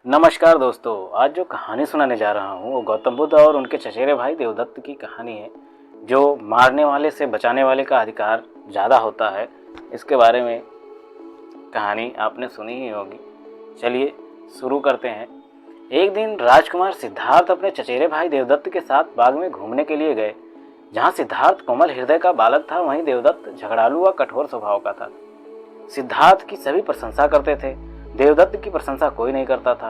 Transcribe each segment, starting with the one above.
नमस्कार दोस्तों, आज जो कहानी सुनाने जा रहा हूँ वो गौतम बुद्ध और उनके चचेरे भाई देवदत्त की कहानी है। जो मारने वाले से बचाने वाले का अधिकार ज़्यादा होता है, इसके बारे में कहानी आपने सुनी ही होगी। चलिए शुरू करते हैं। एक दिन राजकुमार सिद्धार्थ अपने चचेरे भाई देवदत्त के साथ बाग में घूमने के लिए गए। जहाँ सिद्धार्थ कोमल हृदय का बालक था, वहीं देवदत्त झगड़ालू व कठोर स्वभाव का था। सिद्धार्थ की सभी प्रशंसा करते थे, देवदत्त की प्रशंसा कोई नहीं करता था।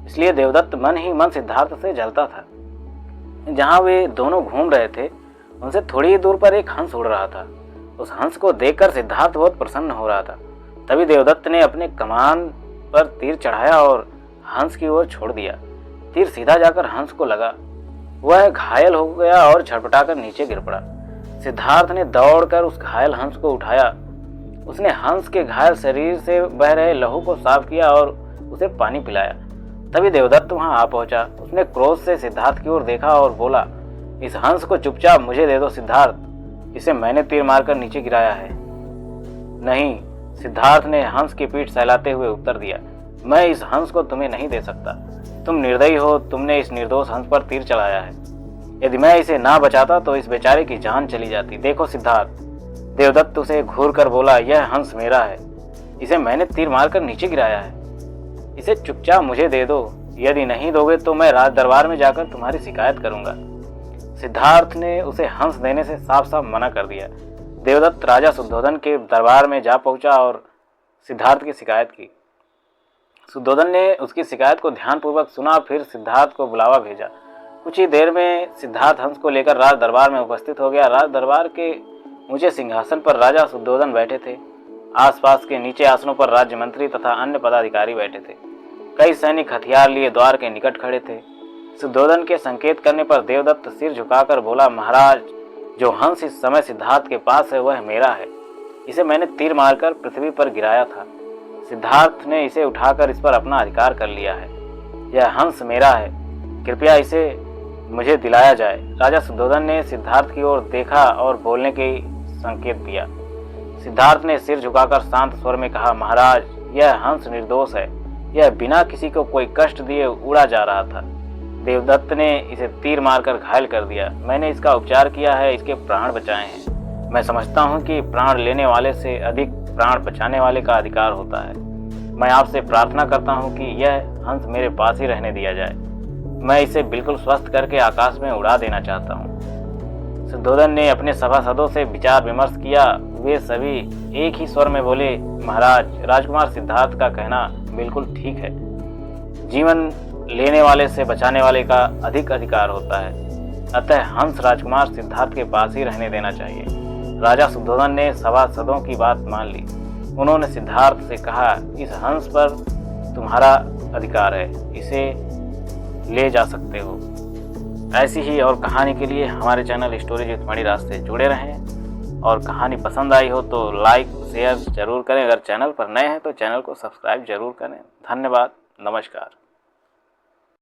इसलिए देवदत्त मन ही मन सिद्धार्थ से जलता था। जहाँ वे दोनों घूम रहे थे, उनसे थोड़ी ही दूर पर एक हंस उड़ रहा था। उस हंस को देखकर सिद्धार्थ बहुत प्रसन्न हो रहा था। तभी देवदत्त ने अपने कमान पर तीर चढ़ाया और हंस की ओर छोड़ दिया। तीर सीधा जाकर हंस को लगा। वह घायल हो गया और छटपटाकर नीचे गिर पड़ा। सिद्धार्थ ने दौड़कर उस घायल हंस को उठाया। उसने हंस के घायल शरीर से बह रहे लहू को साफ किया और उसे पानी पिलाया। तभी देवदत्त वहां आ पहुंचा। उसने क्रोध से सिद्धार्थ की ओर देखा और बोला, इस हंस को चुपचाप मुझे दे दो सिद्धार्थ, इसे मैंने तीर मारकर नीचे गिराया है। नहीं, सिद्धार्थ ने हंस की पीठ सहलाते हुए उत्तर दिया, मैं इस हंस को तुम्हें नहीं दे सकता। तुम निर्दयी हो, तुमने इस निर्दोष हंस पर तीर चलाया है। यदि मैं इसे ना बचाता तो इस बेचारे की जान चली जाती। देखो सिद्धार्थ, देवदत्त उसे घूर कर बोला, यह हंस मेरा है, इसे मैंने तीर मारकर नीचे गिराया है। इसे चुपचाप मुझे दे दो, यदि नहीं दोगे तो मैं राज दरबार में जाकर तुम्हारी शिकायत करूंगा। सिद्धार्थ ने उसे हंस देने से साफ साफ मना कर दिया। देवदत्त राजा शुद्धोधन के दरबार में जा पहुंचा और सिद्धार्थ की शिकायत की। शुद्धोधन ने उसकी शिकायत को ध्यानपूर्वक सुना, फिर सिद्धार्थ को बुलावा भेजा। कुछ ही देर में सिद्धार्थ हंस को लेकर राज दरबार में उपस्थित हो गया। राज दरबार के ऊंचे सिंहासन पर राजा शुद्धोधन बैठे थे। आसपास के नीचे आसनों पर राज्य मंत्री तथा अन्य पदाधिकारी बैठे थे। कई सैनिक हथियार लिए द्वार के निकट खड़े थे। शुद्धोधन के संकेत करने पर देवदत्त सिर झुकाकर बोला, महाराज, जो हंस इस समय सिद्धार्थ के पास है वह मेरा है। इसे मैंने तीर मारकर पृथ्वी पर गिराया था। सिद्धार्थ ने इसे उठाकर इस पर अपना अधिकार कर लिया है। यह हंस मेरा है, कृपया इसे मुझे दिलाया जाए। राजा शुद्धोधन ने सिद्धार्थ की ओर देखा और बोलने के संकेत दिया। सिद्धार्थ ने सिर झुकाकर शांत स्वर में कहा, महाराज, यह हंस निर्दोष है। यह बिना किसी को कोई कष्ट दिए उड़ा जा रहा था। देवदत्त ने इसे तीर मारकर घायल कर दिया। मैंने इसका उपचार किया है, इसके प्राण बचाए हैं। मैं समझता हूँ कि प्राण लेने वाले से अधिक प्राण बचाने वाले का अधिकार होता है। मैं आपसे प्रार्थना करता हूँ कि यह हंस मेरे पास ही रहने दिया जाए। मैं इसे बिल्कुल स्वस्थ करके आकाश में उड़ा देना चाहता हूँ। शुद्धोधन ने अपने सभासदों से विचार विमर्श किया। वे सभी एक ही स्वर में बोले, महाराज, राजकुमार सिद्धार्थ का कहना बिल्कुल ठीक है। जीवन लेने वाले से बचाने वाले का अधिक अधिकार होता है, अतः हंस राजकुमार सिद्धार्थ के पास ही रहने देना चाहिए। राजा शुद्धोधन ने सभासदों की बात मान ली। उन्होंने सिद्धार्थ से कहा, इस हंस पर तुम्हारा अधिकार है, इसे ले जा सकते हो। ऐसी ही और कहानी के लिए हमारे चैनल स्टोरीज विद मणिराज से जुड़े रहें। और कहानी पसंद आई हो तो लाइक शेयर जरूर करें। अगर चैनल पर नए हैं तो चैनल को सब्सक्राइब जरूर करें। धन्यवाद, नमस्कार।